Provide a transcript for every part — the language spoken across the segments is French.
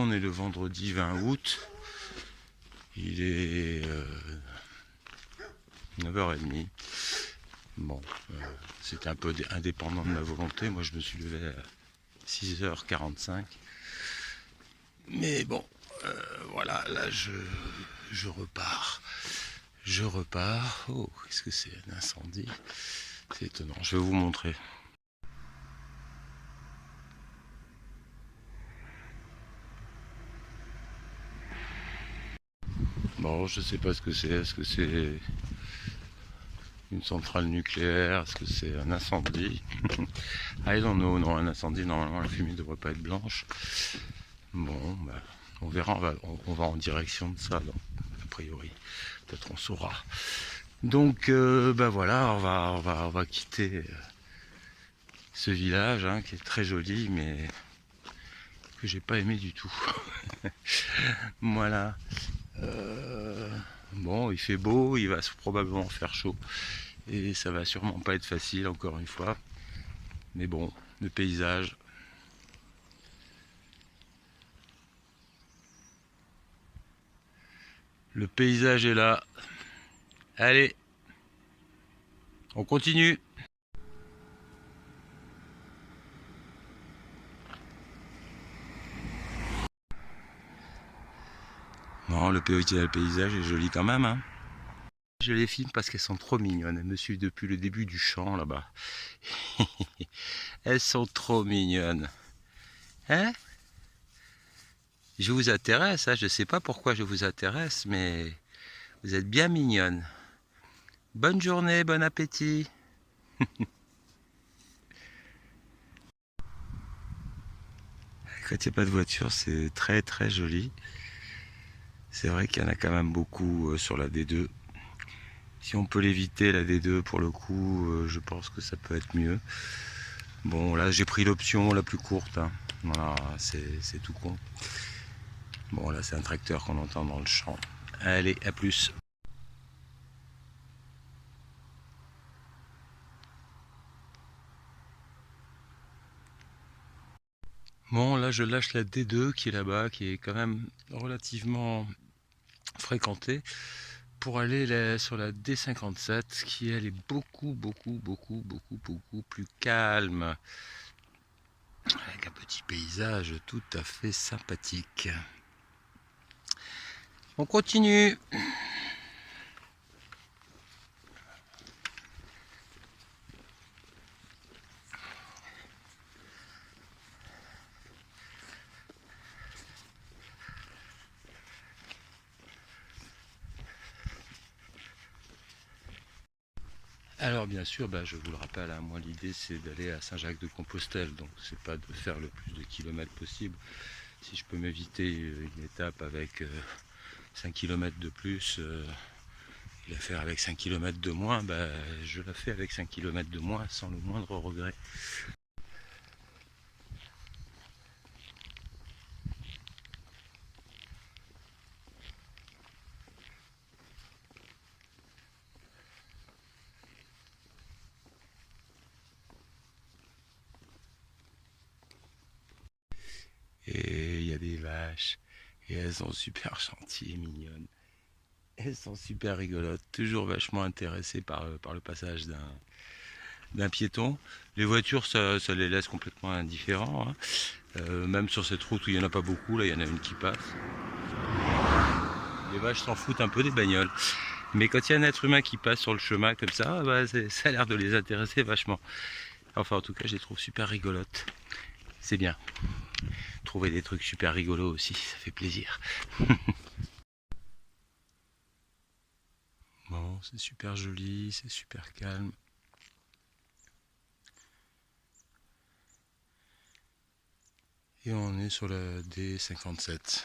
on est le vendredi 20 août. Il est 9h30. Bon, c'était un peu indépendant de ma volonté. Moi, je me suis levé à 6h45. Mais bon, voilà, là, je repars. Je repars. Oh, qu'est-ce que c'est, un incendie? C'est étonnant. Je vais vous montrer. Bon, je sais pas ce que c'est. Est-ce que c'est une centrale nucléaire? Est-ce que c'est un incendie? I don't know. Non, un incendie, normalement, la fumée ne devrait pas être blanche. Bon, bah, on verra. On va en direction de ça, donc, a priori. Peut-être on saura. Donc, bah voilà, on va quitter ce village, hein, qui est très joli, mais que j'ai pas aimé du tout. Voilà. Bon, il fait beau, il va probablement faire chaud. Et ça va sûrement pas être facile, encore une fois. Mais bon, le paysage. Le paysage est là. Allez, on continue. Non, le paysage est joli quand même, hein. Je les filme parce qu'elles sont trop mignonnes. Elles me suivent depuis le début du champ là-bas. Elles sont trop mignonnes. Hein? Je vous intéresse, hein? Je sais pas pourquoi je vous intéresse, mais vous êtes bien mignonnes. Bonne journée, bon appétit. Quand il n'y a pas de voiture, c'est très très joli. C'est vrai qu'il y en a quand même beaucoup sur la D2. Si on peut l'éviter, la D2, pour le coup, je pense que ça peut être mieux. Bon, là, j'ai pris l'option la plus courte, hein. Voilà, c'est tout con. Bon, là, c'est un tracteur qu'on entend dans le champ. Allez, à plus. Bon, là, je lâche la D2 qui est là-bas, qui est quand même relativement fréquentée, pour aller sur la D57, qui elle est beaucoup plus calme, avec un petit paysage tout à fait sympathique. On continue. Alors bien sûr, bah, je vous le rappelle, hein, moi l'idée c'est d'aller à Saint-Jacques-de-Compostelle, donc c'est pas de faire le plus de kilomètres possible. Si je peux m'éviter une étape avec 5 km de plus, et la faire avec 5 km de moins, bah, je la fais avec 5 km de moins sans le moindre regret. Et il y a des vaches, et elles sont super gentilles et mignonnes. Elles sont super rigolotes, toujours vachement intéressées par le passage d'un piéton. Les voitures, ça les laisse complètement indifférents, hein. Même sur cette route où il n'y en a pas beaucoup, là il y en a une qui passe. Les vaches s'en foutent un peu des bagnoles. Mais quand il y a un être humain qui passe sur le chemin comme ça, bah, ça a l'air de les intéresser vachement. Enfin, en tout cas, je les trouve super rigolotes. C'est bien. Trouver des trucs super rigolos aussi, ça fait plaisir. Bon, c'est super joli, c'est super calme. Et on est sur la D57.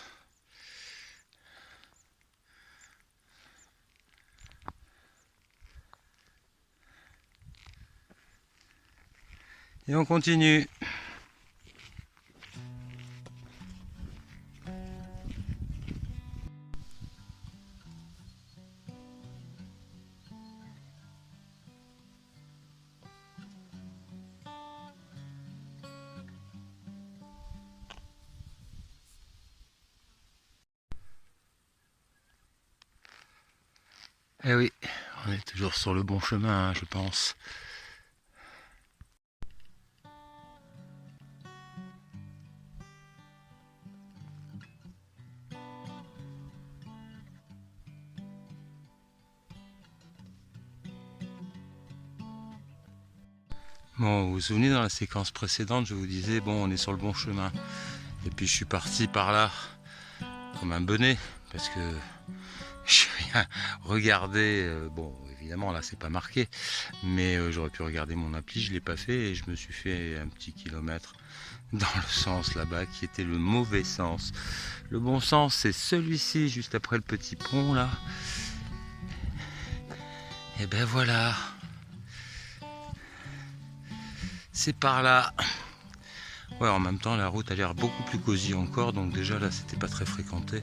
Et on continue. Eh oui, on est toujours sur le bon chemin, hein, je pense. Bon, vous vous souvenez, dans la séquence précédente, je vous disais, bon, on est sur le bon chemin. Et puis je suis parti par là, comme un bonnet, parce que j'ai rien regardé. Bon, évidemment, là, c'est pas marqué, mais j'aurais pu regarder mon appli, je l'ai pas fait, et je me suis fait un petit kilomètre dans le sens là-bas, qui était le mauvais sens. Le bon sens, c'est celui-ci, juste après le petit pont, là. Et ben voilà, c'est par là. Ouais, en même temps, la route a l'air beaucoup plus cosy encore, donc déjà là, c'était pas très fréquenté.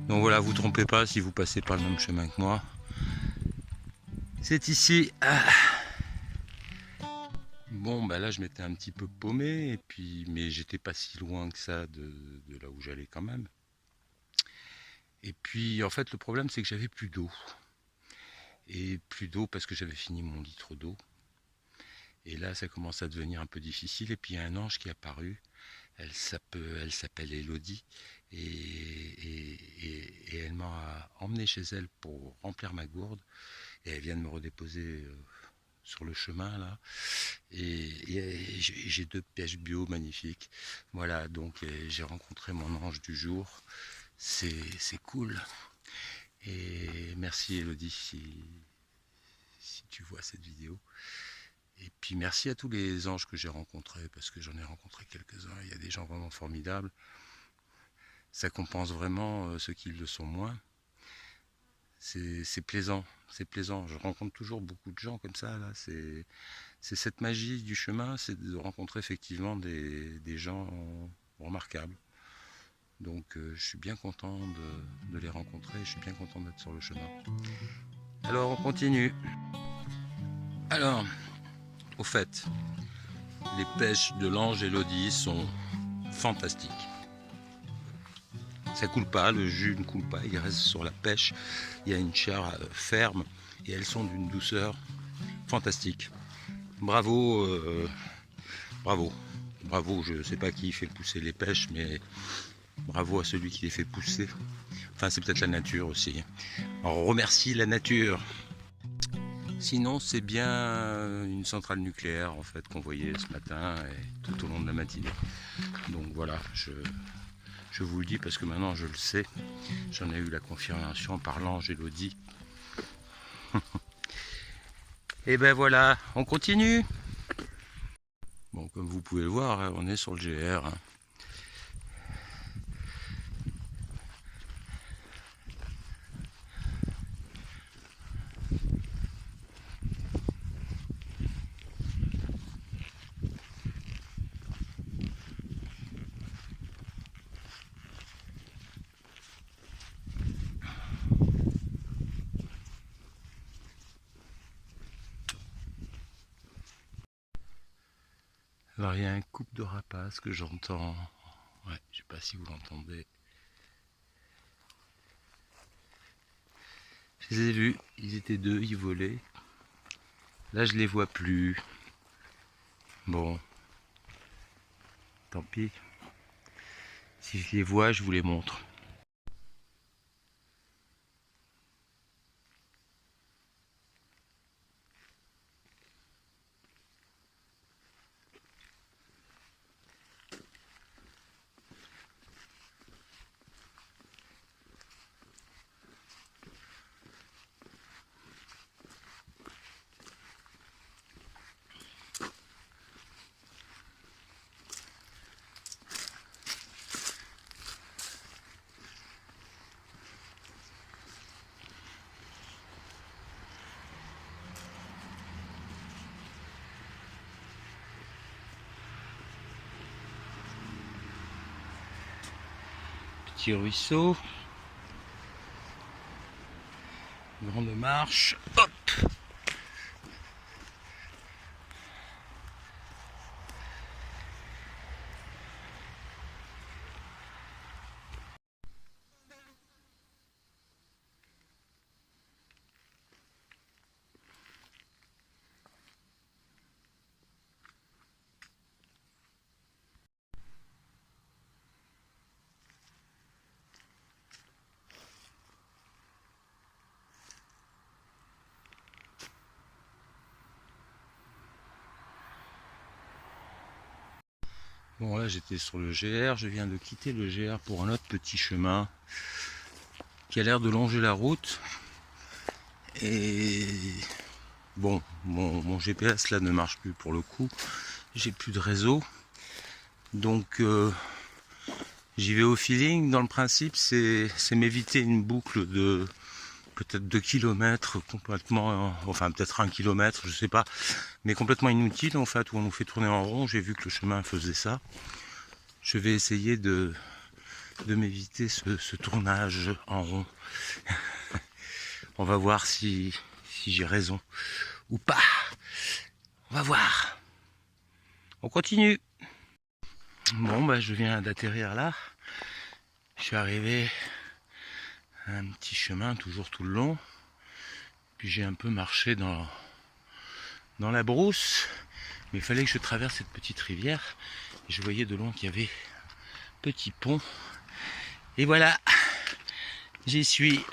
Donc voilà, vous trompez pas si vous passez par le même chemin que moi. C'est ici. Bon, bah là, je m'étais un petit peu paumé, et puis, mais j'étais pas si loin que ça de là où j'allais quand même. Et puis, en fait, le problème, c'est que j'avais plus d'eau. Et plus d'eau parce que j'avais fini mon litre d'eau. Et là, ça commence à devenir un peu difficile. Et puis, il y a un ange qui est apparu. Elle s'appelle Elodie. Et elle m'a emmené chez elle pour remplir ma gourde. Et elle vient de me redéposer sur le chemin là. Et j'ai 2 pêches bio magnifiques. Voilà, donc j'ai rencontré mon ange du jour. C'est cool. Et merci Elodie si tu vois cette vidéo. Et puis merci à tous les anges que j'ai rencontrés, parce que j'en ai rencontré quelques-uns. Il y a des gens vraiment formidables. Ça compense vraiment ceux qui le sont moins. C'est plaisant, c'est plaisant. Je rencontre toujours beaucoup de gens comme ça. Là. C'est cette magie du chemin, c'est de rencontrer effectivement des gens remarquables. Donc je suis bien content de les rencontrer, je suis bien content d'être sur le chemin. Alors on continue. Alors, au fait, les pêches de l'Ange Elodie sont fantastiques. Ça coule pas, le jus ne coule pas, il reste sur la pêche. Il y a une chair ferme et elles sont d'une douceur fantastique. Bravo, bravo, bravo. Je ne sais pas qui fait pousser les pêches, mais bravo à celui qui les fait pousser. Enfin, c'est peut-être la nature aussi. Alors, on remercie la nature. Sinon, c'est bien une centrale nucléaire en fait qu'on voyait ce matin et tout au long de la matinée. Donc voilà, je vous le dis parce que maintenant je le sais. J'en ai eu la confirmation par l'ange Elodie. Et ben voilà, on continue. Bon, comme vous pouvez le voir, on est sur le GR. Alors il y a un couple de rapaces que j'entends. Ouais, je sais pas si vous l'entendez. Je les ai vus, ils étaient 2, ils volaient. Là je les vois plus. Bon, tant pis. Si je les vois, je vous les montre. Petit ruisseau. Grande marche. Hop! Bon, là j'étais sur le GR, je viens de quitter le GR pour un autre petit chemin qui a l'air de longer la route. Et bon, mon GPS là ne marche plus pour le coup, j'ai plus de réseau, donc j'y vais au feeling. Dans le principe, c'est m'éviter une boucle de peut-être 2 km complètement, enfin peut-être 1 km, je sais pas, mais complètement inutile en fait, où on nous fait tourner en rond. J'ai vu que le chemin faisait ça. Je vais essayer de m'éviter ce tournage en rond. On va voir si j'ai raison ou pas. On va voir. On continue. Bon, bah, je viens d'atterrir là. Je suis arrivé à un petit chemin, toujours tout le long. Puis j'ai un peu marché dans la brousse. Mais il fallait que je traverse cette petite rivière. Et je voyais de loin qu'il y avait un petit pont. Et voilà, j'y suis.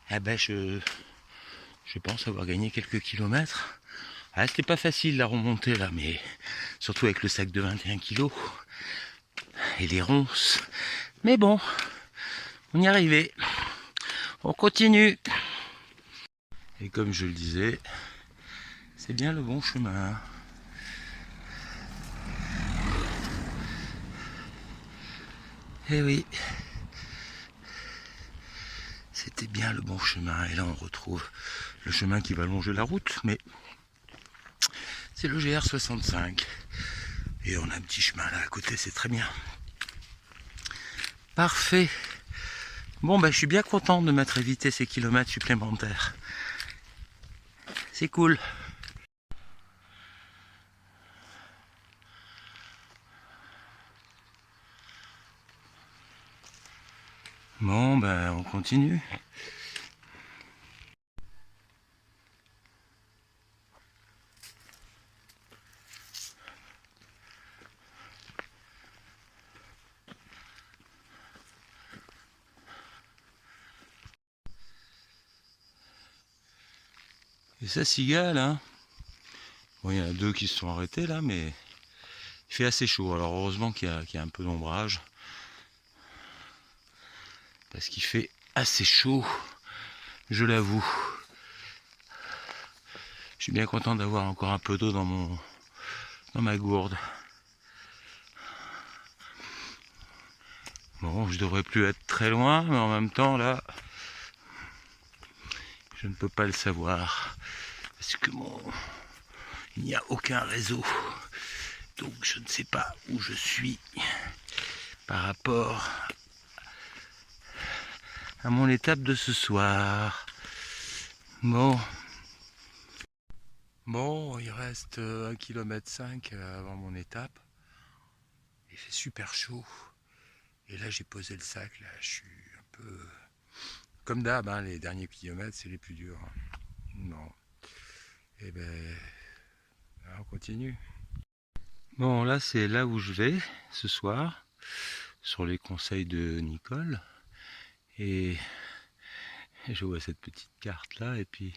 Ah ben, je pense avoir gagné quelques kilomètres. Ah, c'était pas facile la remontée là, mais surtout avec le sac de 21 kilos et les ronces. Mais bon, on y est arrivé. On continue. Et comme je le disais, c'est bien le bon chemin. Eh oui, c'était bien le bon chemin. Et là, on retrouve le chemin qui va longer la route, mais c'est le GR65. Et on a un petit chemin là à côté, c'est très bien. Parfait. Bon, ben, je suis bien content de m'être évité ces kilomètres supplémentaires. C'est cool. Bon, ben, on continue. Et ça cigale, hein. Bon, il y en a 2 qui se sont arrêtés là, mais il fait assez chaud. Alors heureusement qu'il y a un peu d'ombrage. Parce qu'il fait assez chaud, je l'avoue. Je suis bien content d'avoir encore un peu d'eau dans ma gourde. Bon, je devrais plus être très loin, mais en même temps là, je ne peux pas le savoir. Parce que il n'y a aucun réseau. Donc je ne sais pas où je suis par rapport à mon étape de ce soir. Bon, il reste 1,5 km avant mon étape. Il fait super chaud. Et là j'ai posé le sac, là je suis un peu... Comme d'hab, hein, les derniers kilomètres c'est les plus durs. Non. Et ben, là, on continue. Bon, là c'est là où je vais ce soir, sur les conseils de Nicole. Et je vois cette petite carte là, et puis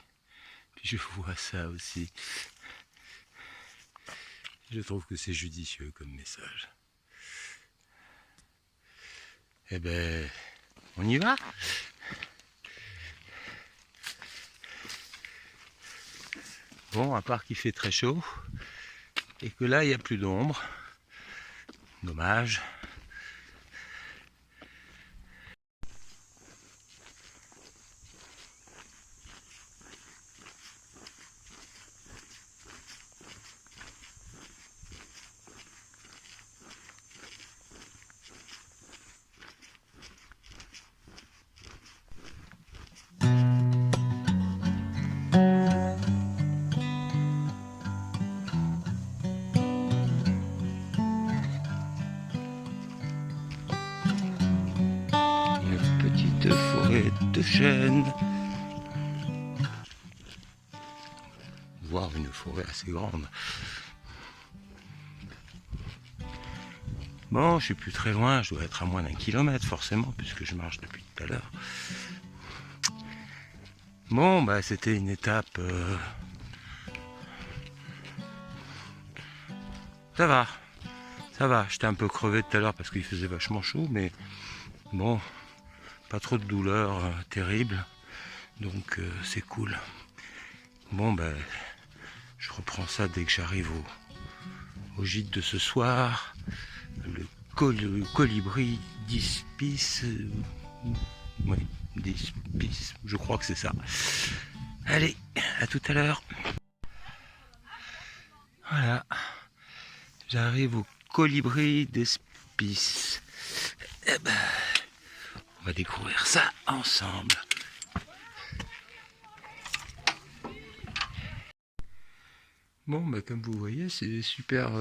je vois ça aussi. Je trouve que c'est judicieux comme message. Eh ben, on y va? Bon, à part qu'il fait très chaud, et que là, il n'y a plus d'ombre. Dommage. Une petite forêt de chênes. Voire une forêt assez grande. Bon, je suis plus très loin, je dois être à moins d'1 kilomètre forcément, puisque je marche depuis tout à l'heure. Bon, bah c'était une étape Ça va, ça va. J'étais un peu crevé tout à l'heure parce qu'il faisait vachement chaud, mais bon, pas trop de douleur terrible, donc c'est cool. Bon ben, je reprends ça dès que j'arrive au gîte de ce soir. Le colibri 10 bis. Oui, 10 bis, je crois que c'est ça. Allez, à tout à l'heure. Voilà, j'arrive au colibri d'Espice. Eh ben, on va découvrir ça ensemble. Bon, bah, comme vous voyez, c'est super,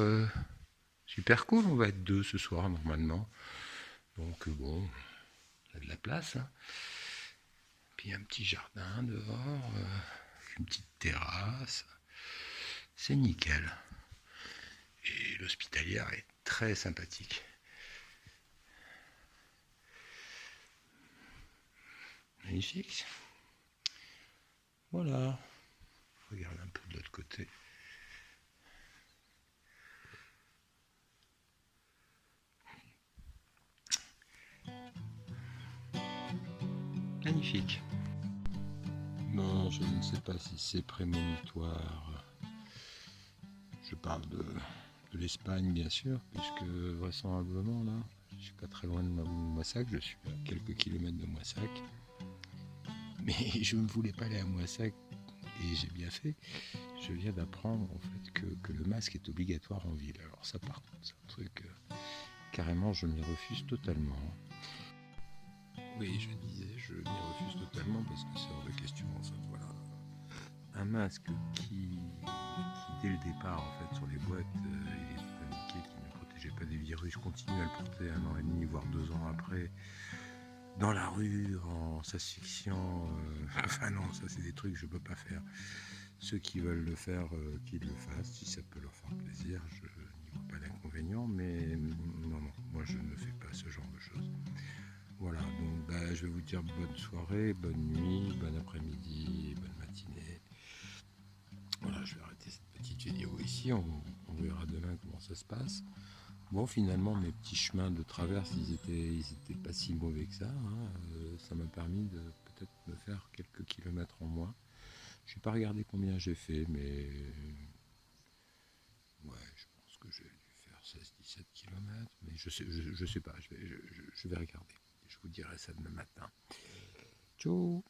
super cool. On va être deux ce soir normalement. Donc bon, il y a de la place. Hein. Puis un petit jardin dehors, une petite terrasse. C'est nickel. Et l'hospitalière est très sympathique. Magnifique. Voilà. Regarde un peu de l'autre côté. Magnifique. Non, je ne sais pas si c'est prémonitoire. Je parle de l'Espagne, bien sûr, puisque vraisemblablement, là, je suis pas très loin de Moissac, je suis à quelques kilomètres de Moissac. Mais je ne voulais pas aller à Moissac, et j'ai bien fait. Je viens d'apprendre en fait que le masque est obligatoire en ville. Alors ça, par contre, c'est un truc carrément, je m'y refuse totalement. Oui, je disais, je m'y refuse totalement parce que c'est hors de question. En fait, voilà, un masque qui dès le départ, en fait, sur les boîtes, il est indiqué qu'il ne protégeait pas des virus, continue à le porter 1 an et demi, voire 2 ans après, dans la rue, en s'asphyxiant. Enfin non, ça c'est des trucs que je ne peux pas faire. Ceux qui veulent le faire, qu'ils le fassent, si ça peut leur faire plaisir, je n'y vois pas d'inconvénient, mais non, moi je ne fais pas ce genre de choses. Voilà, donc bah, je vais vous dire bonne soirée, bonne nuit, bon après-midi, bonne matinée. Voilà, je vais arrêter cette petite vidéo ici, on verra demain comment ça se passe. Bon, finalement, mes petits chemins de traverse, ils étaient pas si mauvais que ça. Hein. Ça m'a permis de peut-être me faire quelques kilomètres en moins. Je n'ai pas regardé combien j'ai fait, mais ouais, je pense que j'ai dû faire 16-17 km. Mais je sais pas, je vais regarder. Je vous dirai ça demain matin. Ciao.